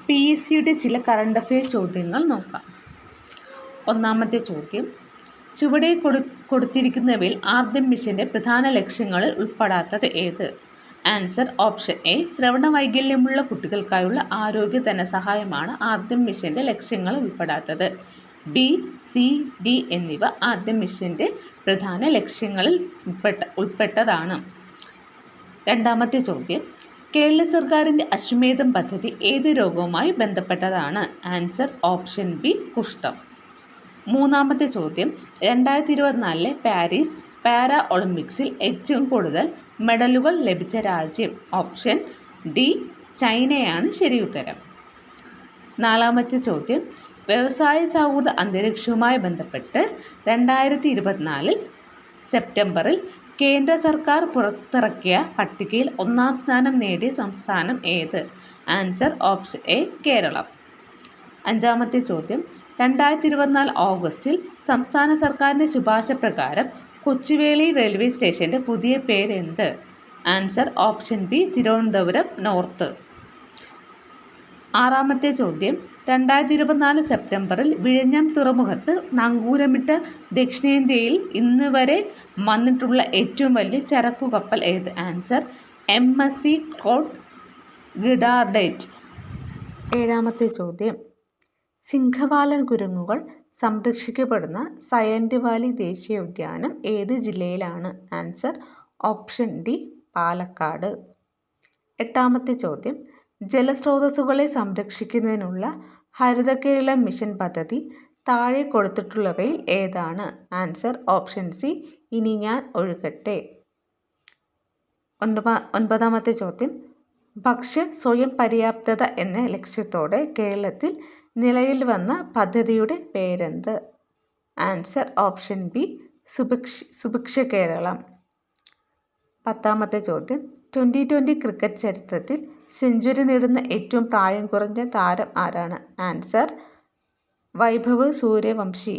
PSCയുടെ ചില current affairs ചോദ്യങ്ങൾ നോക്കാം. ഒന്നാമത്തെ ചോദ്യം, ചുവടെ കൊടുത്തിരിക്കുന്നവയിൽ ആർദ്രം മിഷന്റെ പ്രധാന ലക്ഷ്യങ്ങളിൽ ഉൾപ്പെടാത്തത് ഏത്? Answer option A. ശ്രവണ വൈകല്യമുള്ള കുട്ടികൾക്കായുള്ള ആരോഗ്യ ധനസഹായമാണ് ആർദ്രം മിഷന്റെ ലക്ഷ്യങ്ങളിൽ ഉൾപ്പെടാത്തത്. ബി, സി, ഡി എന്നിവ ആർദ്രം മിഷന്റെ പ്രധാന ലക്ഷ്യങ്ങളിൽ ഉൾപ്പെട്ടതാണ്. രണ്ടാമത്തെ ചോദ്യം, കേരള സർക്കാരിൻ്റെ അശ്വമേധം പദ്ധതി ഏത് രോഗവുമായി ബന്ധപ്പെട്ടതാണ്? Answer option B. കുഷ്ഠം. മൂന്നാമത്തെ ചോദ്യം, 2024 പാരീസ് പാരാ ഒളിമ്പിക്സിൽ ഏറ്റവും കൂടുതൽ മെഡലുകൾ ലഭിച്ച രാജ്യം? Option D. ചൈനയാണ് ശരിയുത്തരം. നാലാമത്തെ ചോദ്യം, വ്യവസായ സൗഹൃദ അന്തരീക്ഷവുമായി ബന്ധപ്പെട്ട് 2024 സെപ്റ്റംബറിൽ കേന്ദ്ര സർക്കാർ പുറത്തിറക്കിയ പട്ടികയിൽ ഒന്നാം സ്ഥാനം നേടിയ സംസ്ഥാനം ഏത്? Answer option A. കേരളം. അഞ്ചാമത്തെ ചോദ്യം, 2024 ഓഗസ്റ്റിൽ സംസ്ഥാന സർക്കാരിൻ്റെ ശുപാർശ പ്രകാരം കൊച്ചുവേളി റെയിൽവേ സ്റ്റേഷൻ്റെ പുതിയ പേര് എന്ത്? Answer option B. Thiruvananthapuram north. ആറാമത്തെ ചോദ്യം, 2024 സെപ്റ്റംബറിൽ വിഴിഞ്ഞം തുറമുഖത്ത് നങ്കൂരമിട്ട ദക്ഷിണേന്ത്യയിൽ ഇന്ന് വരെ വന്നിട്ടുള്ള ഏറ്റവും വലിയ ചരക്കു കപ്പൽ ഏത്? Answer MSC Claude Girardet. ഏഴാമത്തെ ചോദ്യം, സിംഹവാലൻ കുരങ്ങുകൾ സംരക്ഷിക്കപ്പെടുന്ന സൈലന്റ് വാലി ദേശീയോദ്യാനം ഏത് ജില്ലയിലാണ്? Answer option D. പാലക്കാട്. എട്ടാമത്തെ ചോദ്യം, ജലസ്രോതസ്സുകളെ സംരക്ഷിക്കുന്നതിനുള്ള ഹരിത കേരളം മിഷൻ പദ്ധതി താഴെ കൊടുത്തിട്ടുള്ളവയിൽ ഏതാണ്? Answer option C. ഇനി ഞാൻ ഒഴുകട്ടെ. ഒൻപതാമത്തെ ചോദ്യം, ഭക്ഷ്യ സ്വയം പര്യാപ്തത എന്ന ലക്ഷ്യത്തോടെ കേരളത്തിൽ നിലവിൽ വന്ന പദ്ധതിയുടെ പേരെന്ത്? Answer option B. Subhiksha Keralam. പത്താമത്തെ ചോദ്യം, 2020 ക്രിക്കറ്റ് ചരിത്രത്തിൽ സെഞ്ചുറി നേടുന്ന ഏറ്റവും പ്രായം കുറഞ്ഞ താരം ആരാണ്? ആൻസർ വൈഭവ് സൂര്യവംശി.